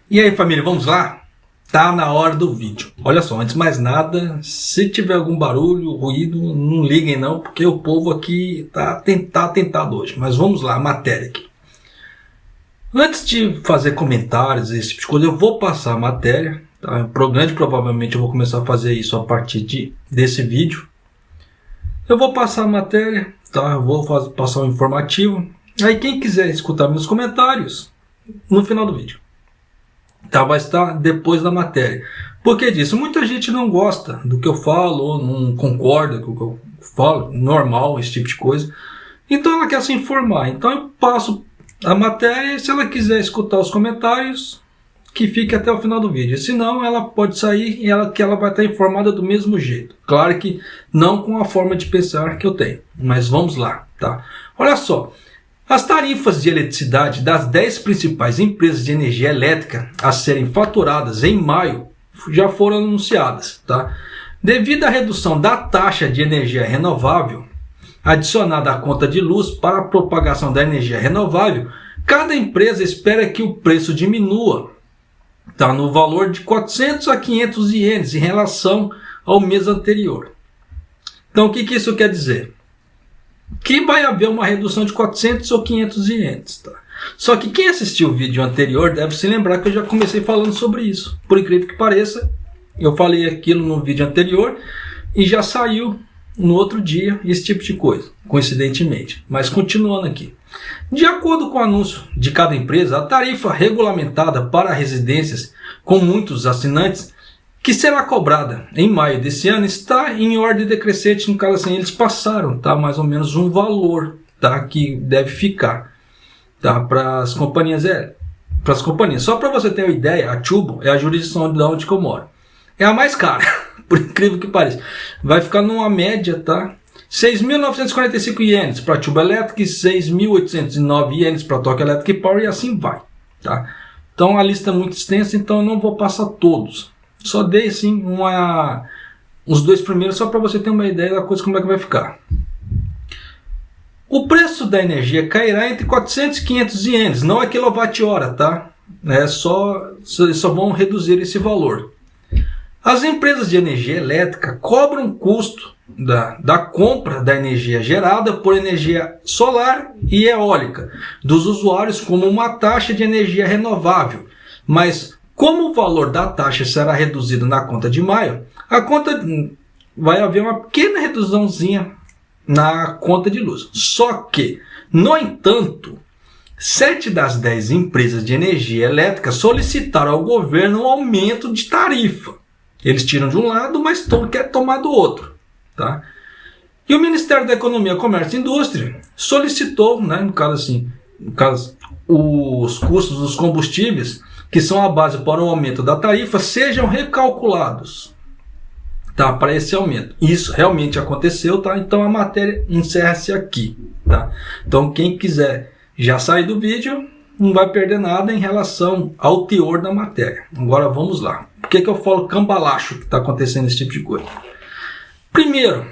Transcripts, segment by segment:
E aí, família, vamos lá? Tá na hora do vídeo. Olha só, antes de mais nada, se tiver algum barulho, ruído, não liguem não, porque o povo aqui tá tentado hoje. Mas vamos lá, a matéria aqui. Antes de fazer comentários, esse tipo de coisa, eu vou passar a matéria. Tá? Grande provavelmente eu vou começar a fazer isso a partir desse vídeo. Eu vou passar a matéria, tá? Eu vou passar o informativo. Aí quem quiser escutar meus comentários, no final do vídeo. Tá, vai estar depois da matéria. Por que disso? Muita gente não gosta do que eu falo, ou não concorda com o que eu falo, normal, esse tipo de coisa. Então ela quer se informar. Então eu passo a matéria e se ela quiser escutar os comentários, que fique até o final do vídeo. Senão ela pode sair e ela vai estar informada do mesmo jeito. Claro que não com a forma de pensar que eu tenho. Mas vamos lá, tá? Olha só. As tarifas de eletricidade das 10 principais empresas de energia elétrica a serem faturadas em maio já foram anunciadas. Tá? Devido à redução da taxa de energia renovável adicionada à conta de luz para a propagação da energia renovável, cada empresa espera que o preço diminua, tá, no valor de 400 a 500 ienes em relação ao mês anterior. Então o que isso quer dizer? Que vai haver uma redução de 400 ou 500 ienes. Tá? Só que quem assistiu o vídeo anterior deve se lembrar que eu já comecei falando sobre isso. Por incrível que pareça, eu falei aquilo no vídeo anterior e já saiu no outro dia esse tipo de coisa, coincidentemente. Mas continuando aqui. De acordo com o anúncio de cada empresa, a tarifa regulamentada para residências com muitos assinantes que será cobrada em maio desse ano está em ordem decrescente. No caso assim, eles passaram, tá, mais ou menos um valor, tá, que deve ficar, tá, para as companhias. Só para você ter uma ideia, a Tubo é a jurisdição de onde eu moro. É a mais cara, por incrível que pareça. Vai ficar numa média, tá, 6.945 ienes para Tubo Electric, 6.809 ienes para Tokyo Electric Power e assim vai, tá. Então a lista é muito extensa, então eu não vou passar todos. Só dei assim uns dois primeiros só para você ter uma ideia da coisa como é que vai ficar. O preço da energia cairá entre 400 e 500 ienes, não é quilowatt-hora, tá? Só vão reduzir esse valor. As empresas de energia elétrica cobram o custo da compra da energia gerada por energia solar e eólica dos usuários como uma taxa de energia renovável, mas como o valor da taxa será reduzido na conta de maio, vai haver uma pequena reduçãozinha na conta de luz. Só que, no entanto, 7 das 10 empresas de energia elétrica solicitaram ao governo um aumento de tarifa. Eles tiram de um lado, mas querem tomar do outro. Tá? E o Ministério da Economia, Comércio e Indústria solicitou, né, no caso, os custos dos combustíveis que são a base para o aumento da tarifa, sejam recalculados, tá, para esse aumento. Isso realmente aconteceu, tá? Então a matéria encerra-se aqui. Tá? Então quem quiser já sair do vídeo, não vai perder nada em relação ao teor da matéria. Agora vamos lá. Por que eu falo cambalacho que está acontecendo esse tipo de coisa? Primeiro,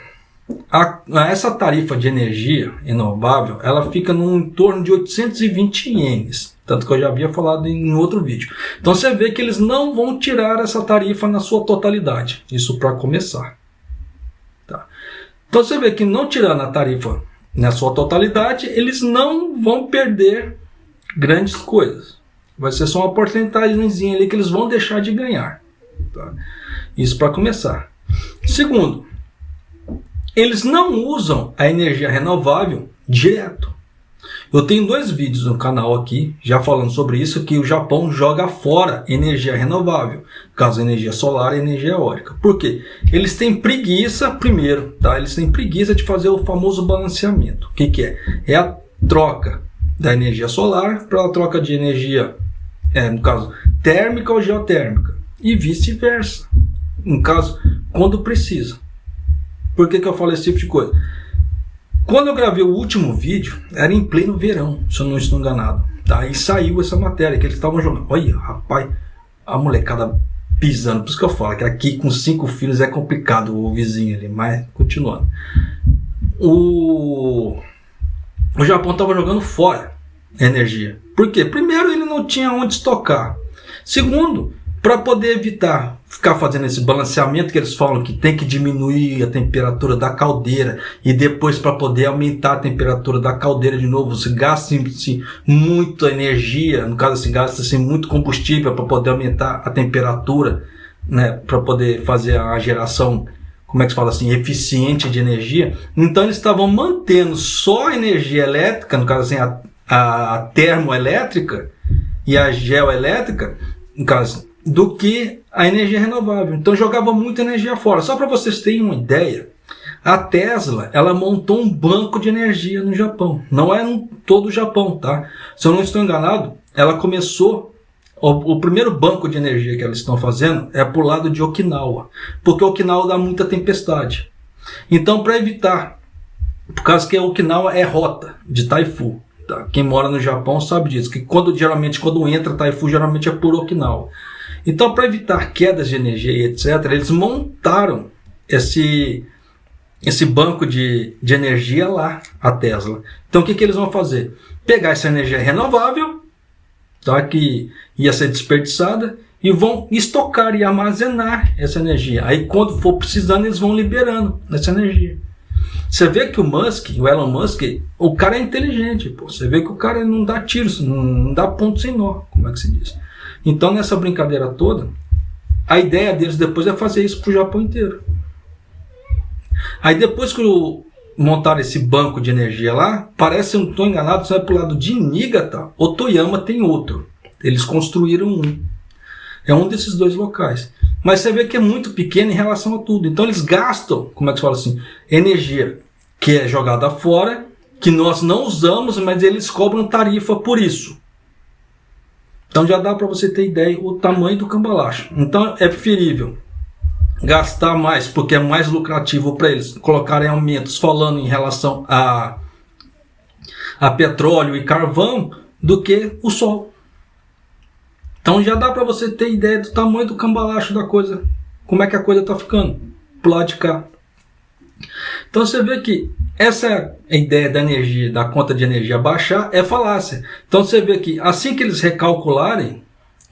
essa tarifa de energia renovável, ela fica em torno de 820 ienes. Tanto que eu já havia falado em outro vídeo. Então você vê que eles não vão tirar essa tarifa na sua totalidade. Isso para começar. Tá? Então você vê que não tirando a tarifa na sua totalidade, eles não vão perder grandes coisas. Vai ser só uma porcentagemzinha ali que eles vão deixar de ganhar. Tá? Isso para começar. Segundo, eles não usam a energia renovável direto. Eu tenho 2 vídeos no canal aqui, já falando sobre isso, que o Japão joga fora energia renovável, caso energia solar e energia eólica. Por quê? Eles têm preguiça, primeiro, tá? Eles têm preguiça de fazer o famoso balanceamento. O que é? É a troca da energia solar para a troca de energia, no caso, térmica ou geotérmica, e vice-versa, no caso, quando precisa. Por que eu falo esse tipo de coisa? Quando eu gravei o último vídeo, era em pleno verão, se eu não estou enganado. Tá? E saiu essa matéria que eles estavam jogando. Olha, rapaz, a molecada pisando. Por isso que eu falo que aqui com 5 filhos é complicado o vizinho ali. Mas, continuando. O Japão estava jogando fora a energia. Por quê? Primeiro, ele não tinha onde estocar. Segundo, para poder evitar ficar fazendo esse balanceamento que eles falam que tem que diminuir a temperatura da caldeira e depois para poder aumentar a temperatura da caldeira de novo, você gasta-se muita energia, no caso assim, gasta-se muito combustível para poder aumentar a temperatura, né, para poder fazer a geração, como é que se fala assim, eficiente de energia. Então eles estavam mantendo só a energia elétrica, no caso assim, a termoelétrica e a geoelétrica, no caso, do que a energia renovável. Então jogava muita energia fora. Só para vocês terem uma ideia, a Tesla, ela montou um banco de energia no Japão. Não é em todo o Japão, tá? Se eu não estou enganado, ela começou, o primeiro banco de energia que eles estão fazendo é pro lado de Okinawa, porque Okinawa dá muita tempestade. Então, para evitar, por causa que Okinawa é rota de taifu, tá? Quem mora no Japão sabe disso, que geralmente quando entra taifu, geralmente é por Okinawa. Então, para evitar quedas de energia e etc., eles montaram esse banco de energia lá, a Tesla. Então, o que eles vão fazer? Pegar essa energia renovável, tá, que ia ser desperdiçada, e vão estocar e armazenar essa energia. Aí, quando for precisando, eles vão liberando essa energia. Você vê que o Elon Musk, o cara é inteligente. Pô. Você vê que o cara não dá tiros, não dá ponto sem nó, como é que se diz. Então, nessa brincadeira toda, a ideia deles depois é fazer isso para o Japão inteiro. Aí depois que montaram esse banco de energia lá, parece, não estou enganado, você vai para o lado de Niigata, Otoyama tem outro. Eles construíram um. É um desses dois locais. Mas você vê que é muito pequeno em relação a tudo. Então eles gastam, como é que se fala assim, energia que é jogada fora, que nós não usamos, mas eles cobram tarifa por isso. Então já dá para você ter ideia o tamanho do cambalacho. Então é preferível gastar mais, porque é mais lucrativo para eles colocarem aumentos falando em relação a petróleo e carvão do que o sol. Então já dá para você ter ideia do tamanho do cambalacho da coisa, como é que a coisa está ficando pro lado de cá. Então você vê que essa é a ideia da energia, da conta de energia baixar, é falácia. Então você vê que assim que eles recalcularem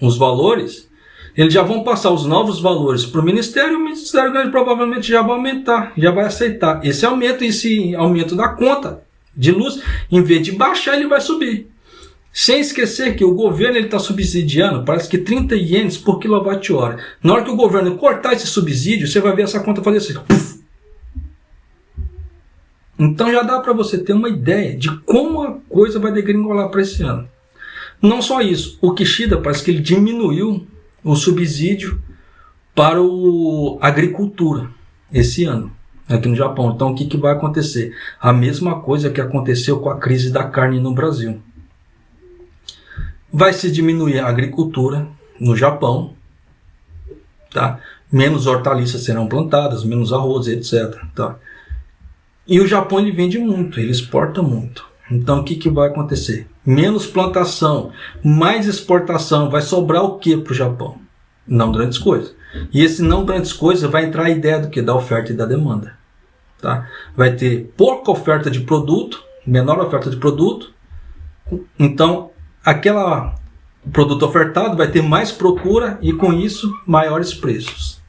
os valores, eles já vão passar os novos valores para o Ministério, e o Ministério provavelmente já vai aumentar, já vai aceitar esse aumento da conta de luz, em vez de baixar, ele vai subir. Sem esquecer que o governo está subsidiando, parece que 30 ienes por quilowatt-hora. Na hora que o governo cortar esse subsídio, você vai ver essa conta fazer assim. Puff. Então já dá para você ter uma ideia de como a coisa vai degringolar para esse ano. Não só isso, o Kishida parece que ele diminuiu o subsídio para a agricultura esse ano, aqui no Japão. Então o que vai acontecer? A mesma coisa que aconteceu com a crise da carne no Brasil. Vai se diminuir a agricultura no Japão, tá? Menos hortaliças serão plantadas, menos arroz, etc. Tá? E o Japão ele vende muito, ele exporta muito. Então o que vai acontecer? Menos plantação, mais exportação, vai sobrar o que para o Japão? Não grandes coisas. E esse não grandes coisas vai entrar a ideia do que? Da oferta e da demanda. Tá? Vai ter pouca oferta de produto, menor oferta de produto, então aquele produto ofertado vai ter mais procura e com isso maiores preços.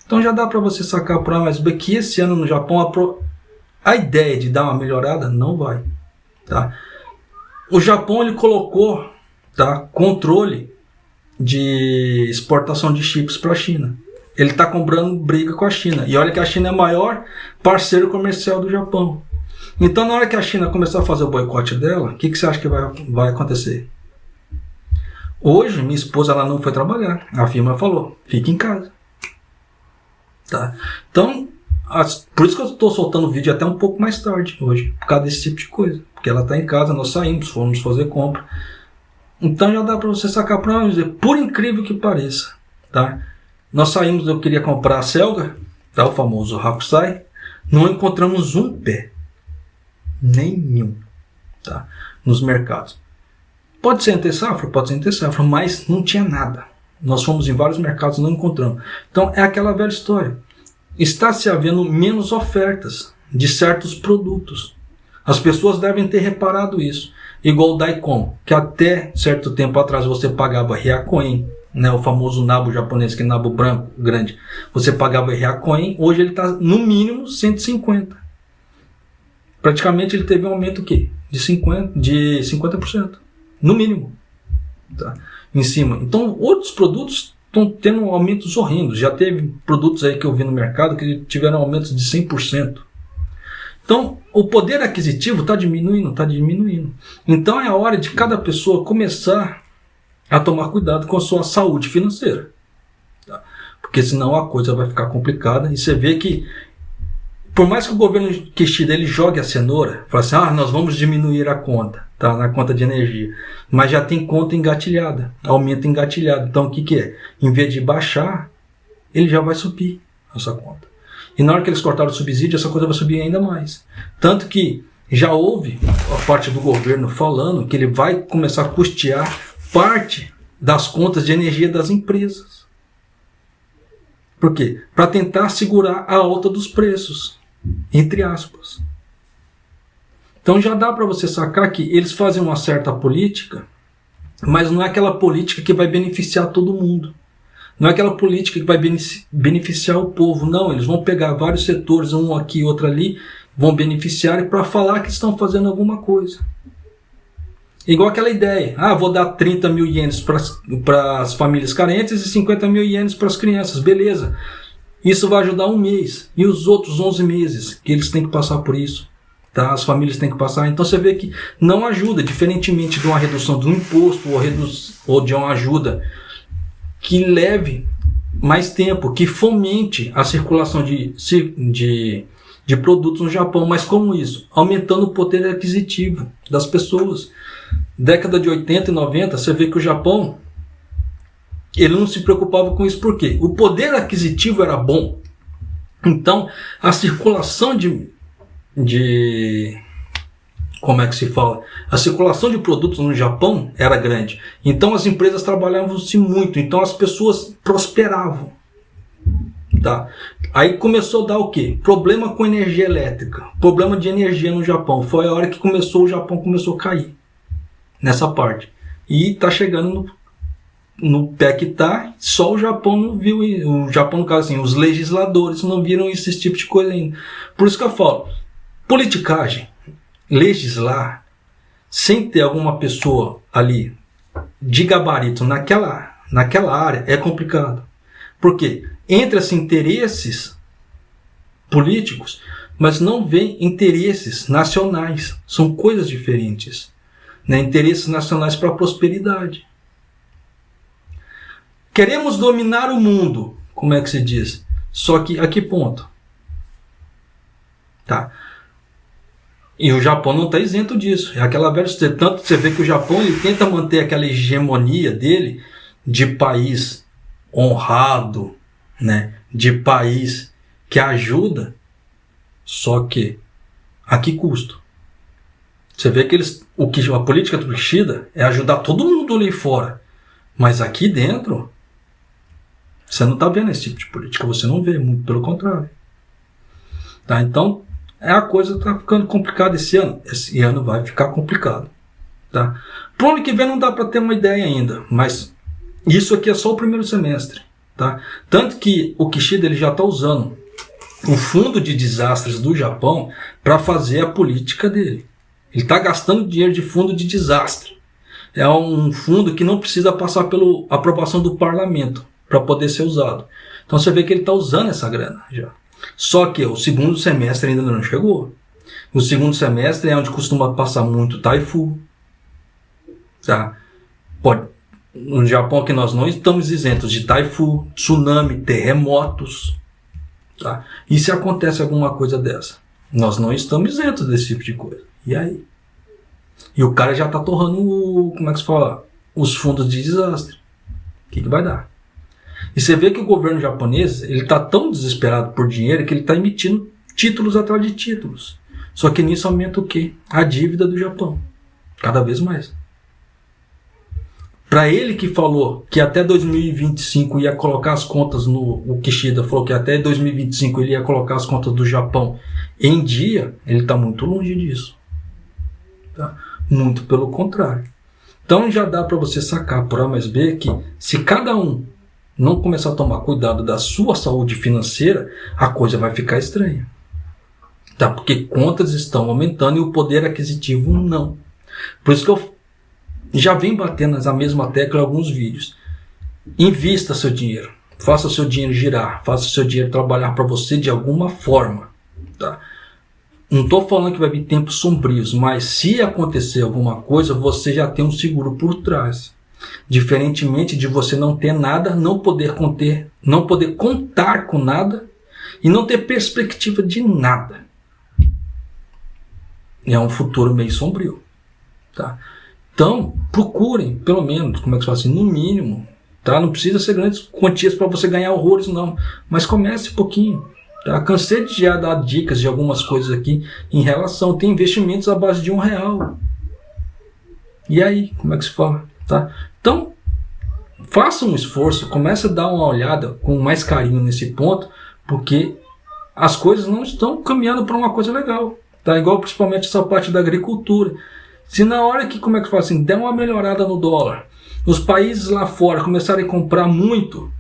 Então já dá para você sacar para mais bem que esse ano no Japão a ideia de dar uma melhorada não vai. Tá? O Japão ele colocou, tá, controle de exportação de chips para a China. Ele está comprando briga com a China. E olha que a China é o maior parceiro comercial do Japão. Então na hora que a China começar a fazer o boicote dela, o que você acha que vai acontecer? Hoje minha esposa ela não foi trabalhar. A firma falou, fique em casa. Tá? Então, por isso que eu estou soltando o vídeo até um pouco mais tarde hoje, por causa desse tipo de coisa. Porque ela está em casa, nós saímos, fomos fazer compra. Então já dá para você sacar para dizer, por incrível que pareça, tá? Nós saímos, eu queria comprar a Selga, tá? O famoso Hakusai, não encontramos um pé, nenhum, tá? Nos mercados. Pode ser entre safra, mas não tinha nada. Nós fomos em vários mercados e não encontramos. Então é aquela velha história. Está se havendo menos ofertas de certos produtos. As pessoas devem ter reparado isso. igual o Daikon, que até certo tempo atrás você pagava Ryacoin, né, o famoso nabo japonês, que é nabo branco, grande, você pagava Ryacoin, hoje ele está no mínimo 150. Praticamente ele teve um aumento o quê? De 50%, no mínimo, tá? Em cima. Então outros produtos estão tendo aumentos horrendos, já teve produtos aí que eu vi no mercado que tiveram aumentos de 100%. Então, o poder aquisitivo está diminuindo. Então, é a hora de cada pessoa começar a tomar cuidado com a sua saúde financeira. Tá? Porque senão a coisa vai ficar complicada. E você vê que, por mais que o governo Kishida ele jogue a cenoura, fala assim, nós vamos diminuir a conta, tá? Na conta de energia. Mas já tem conta engatilhada, aumento engatilhado. Então, o que é? Em vez de baixar, ele já vai subir essa conta. E na hora que eles cortaram o subsídio, essa coisa vai subir ainda mais. Tanto que já houve a parte do governo falando que ele vai começar a custear parte das contas de energia das empresas. Por quê? Para tentar segurar a alta dos preços, entre aspas. Então já dá para você sacar que eles fazem uma certa política, mas não é aquela política que vai beneficiar todo mundo. Não é aquela política que vai beneficiar o povo, não. Eles vão pegar vários setores, um aqui, outro ali, vão beneficiar para falar que estão fazendo alguma coisa. Igual aquela ideia, vou dar 30 mil ienes para as famílias carentes e 50 mil ienes para as crianças, beleza. Isso vai ajudar um mês, e os outros 11 meses que eles têm que passar por isso, tá? As famílias têm que passar. Então você vê que não ajuda, diferentemente de uma redução do imposto ou de uma ajuda que leve mais tempo, que fomente a circulação de produtos no Japão. Mas como isso? Aumentando o poder aquisitivo das pessoas. Década de 80 e 90, você vê que o Japão ele não se preocupava com isso. Por quê? O poder aquisitivo era bom. Então, a circulação como é que se fala? A circulação de produtos no Japão era grande. Então as empresas trabalhavam-se muito. Então as pessoas prosperavam. Tá? Aí começou a dar o quê? Problema com energia elétrica. Problema de energia no Japão. Foi a hora que o Japão começou a cair. Nessa parte. E está chegando no pé que está. Só o Japão não viu. O Japão, no caso assim, os legisladores não viram esse tipo de coisa ainda. Por isso que eu falo. Politicagem. Legislar sem ter alguma pessoa ali de gabarito naquela área é complicado. Por quê? Entra-se interesses políticos, mas não vem interesses nacionais. São coisas diferentes. Né? Interesses nacionais para a prosperidade. Queremos dominar o mundo, como é que se diz? Só que a que ponto? Tá. E o Japão não está isento disso. É aquela velha história. Tanto você vê que o Japão ele tenta manter aquela hegemonia dele de país honrado, né? De país que ajuda, só que a que custo? Você vê que a política do Kishida é ajudar todo mundo ali fora. Mas aqui dentro, você não está vendo esse tipo de política. Você não vê, muito pelo contrário. Tá? Então, a coisa está ficando complicada esse ano. Esse ano vai ficar complicado. Tá? Para o ano que vem não dá para ter uma ideia ainda, mas isso aqui é só o primeiro semestre. Tá? Tanto que o Kishida ele já está usando o fundo de desastres do Japão para fazer a política dele. Ele está gastando dinheiro de fundo de desastre. É um fundo que não precisa passar pela aprovação do parlamento para poder ser usado. Então você vê que ele está usando essa grana já. Só que o segundo semestre ainda não chegou. O segundo semestre é onde costuma passar muito taifu. Tá? No Japão que nós não estamos isentos de taifu, tsunami, terremotos. Tá? E se acontece alguma coisa dessa? Nós não estamos isentos desse tipo de coisa. E aí? E o cara já está torrando, como é que se fala? Os fundos de desastre. O que vai dar? E você vê que o governo japonês ele está tão desesperado por dinheiro que ele está emitindo títulos atrás de títulos. Só que nisso aumenta o quê? A dívida do Japão. Cada vez mais. Para ele que falou que até 2025 ia colocar as contas o Kishida falou que até 2025 ele ia colocar as contas do Japão em dia, ele está muito longe disso. Tá? Muito pelo contrário. Então já dá para você sacar por A mais B que se cada um não começar a tomar cuidado da sua saúde financeira, a coisa vai ficar estranha. Tá? Porque contas estão aumentando e o poder aquisitivo não. Por isso que eu já venho batendo na mesma tecla em alguns vídeos. Invista seu dinheiro. Faça seu dinheiro girar. Faça seu dinheiro trabalhar para você de alguma forma. Tá? Não estou falando que vai vir tempos sombrios, mas se acontecer alguma coisa, você já tem um seguro por trás. Diferentemente de você não ter nada, não poder contar com nada e não ter perspectiva de nada. É um futuro meio sombrio. Tá? Então, procurem, pelo menos, como é que se fala assim, no mínimo. Tá? Não precisa ser grandes quantias para você ganhar horrores, não. Mas comece um pouquinho. Tá? Cansei de já dar dicas de algumas coisas aqui em relação. Tem investimentos à base de R$1. E aí, como é que se fala? Tá? Então, faça um esforço, comece a dar uma olhada com mais carinho nesse ponto, porque as coisas não estão caminhando para uma coisa legal. Tá? Igual principalmente essa parte da agricultura. Se na hora que, como é que se fala assim, der uma melhorada no dólar, os países lá fora começarem a comprar muito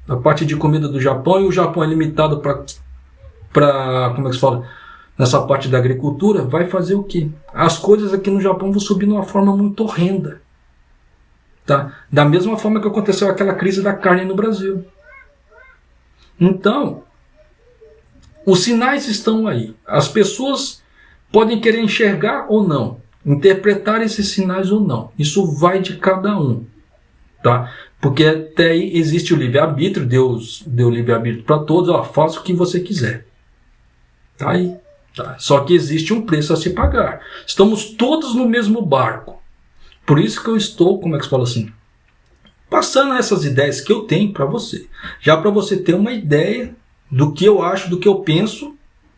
a parte de comida do Japão, e o Japão é limitado para como é que se fala, nessa parte da agricultura, vai fazer o quê? As coisas aqui no Japão vão subir de uma forma muito horrenda. Tá? Da mesma forma que aconteceu aquela crise da carne no Brasil. Então, os sinais estão aí. As pessoas podem querer enxergar ou não, interpretar esses sinais ou não. Isso vai de cada um. Tá? Porque até aí existe o livre-arbítrio, Deus deu livre-arbítrio para todos, ó, faça o que você quiser. Tá aí. Tá? Só que existe um preço a se pagar. Estamos todos no mesmo barco. Por isso que eu estou, como é que se fala assim, passando essas ideias que eu tenho para você. Já para você ter uma ideia do que eu acho, do que eu penso,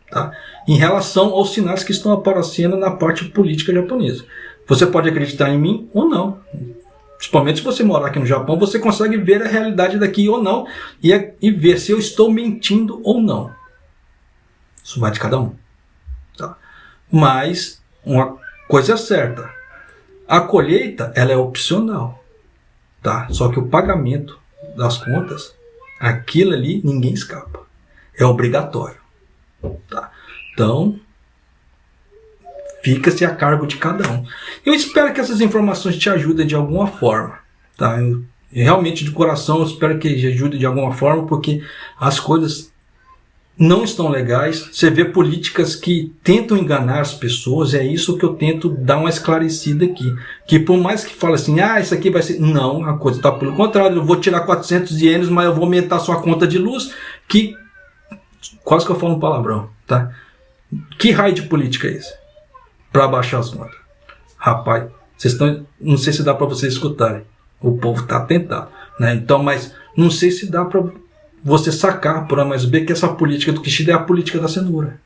tá? Em relação aos sinais que estão aparecendo na parte política japonesa. Você pode acreditar em mim ou não. Principalmente se você morar aqui no Japão, você consegue ver a realidade daqui ou não e ver se eu estou mentindo ou não. Isso vai de cada um. Tá? Mas uma coisa é certa. A colheita, ela é opcional. Tá? Só que o pagamento das contas, aquilo ali, ninguém escapa. É obrigatório. Tá? Então, fica-se a cargo de cada um. Eu espero que essas informações te ajudem de alguma forma. Tá? Eu realmente, de coração, eu espero que ajude de alguma forma, porque as coisas não estão legais. Você vê políticas que tentam enganar as pessoas, é isso que eu tento dar uma esclarecida aqui. Que por mais que fale assim, isso aqui vai ser... Não, a coisa está pelo contrário, eu vou tirar 400 ienes, mas eu vou aumentar sua conta de luz, que... Quase que eu falo um palavrão, tá? Que raio de política é esse? Para baixar as contas. Rapaz, vocês estão... Não sei se dá para vocês escutarem. O povo está tentado, né? Então, mas não sei se dá para você sacar por A mais B que essa política do Kishida é a política da cenoura.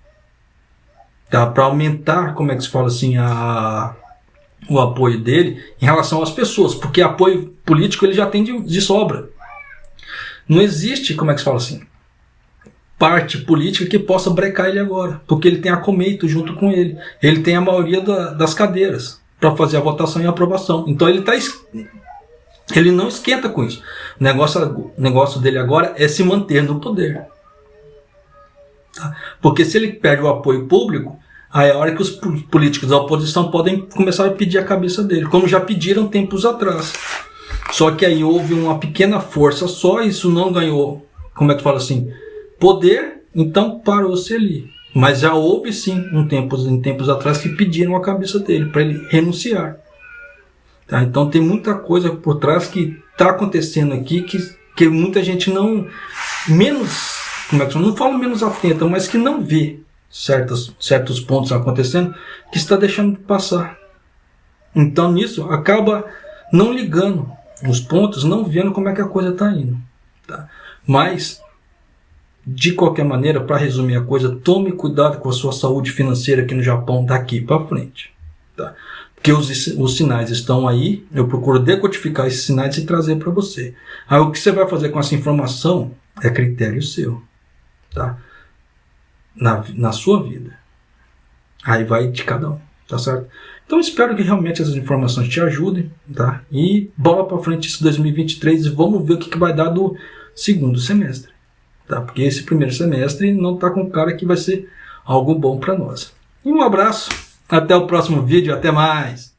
Tá? Para aumentar, como é que se fala assim, o apoio dele em relação às pessoas. Porque apoio político ele já tem de sobra. Não existe, como é que se fala assim, parte política que possa brecar ele agora. Porque ele tem a Komeito junto com ele. Ele tem a maioria das cadeiras para fazer a votação e a aprovação. Então ele não esquenta com isso. O negócio dele agora é se manter no poder. Tá? Porque se ele perde o apoio público, aí é a hora que os políticos da oposição podem começar a pedir a cabeça dele, como já pediram tempos atrás. Só que aí houve uma pequena força só, isso não ganhou, como é que fala assim, poder, então parou-se ali. Mas já houve sim em tempos atrás que pediram a cabeça dele para ele renunciar. Tá? Então tem muita coisa por trás que está acontecendo aqui que muita gente não falo menos atenta, mas que não vê certos pontos acontecendo, que está deixando de passar. Então nisso acaba não ligando os pontos, não vendo como é que a coisa está indo. Tá? Mas de qualquer maneira, para resumir a coisa, tome cuidado com a sua saúde financeira aqui no Japão daqui para frente. Tá? Porque os sinais estão aí, eu procuro decodificar esses sinais e trazer para você. Aí o que você vai fazer com essa informação é critério seu. Tá? Na sua vida. Aí vai de cada um. Tá certo? Então Então espero que realmente essas informações te ajudem, tá? E bola para frente esse 2023 e vamos ver o que vai dar do segundo semestre, tá? Porque esse primeiro semestre não está com cara que vai ser algo bom para nós. E um abraço, até o próximo vídeo, até mais!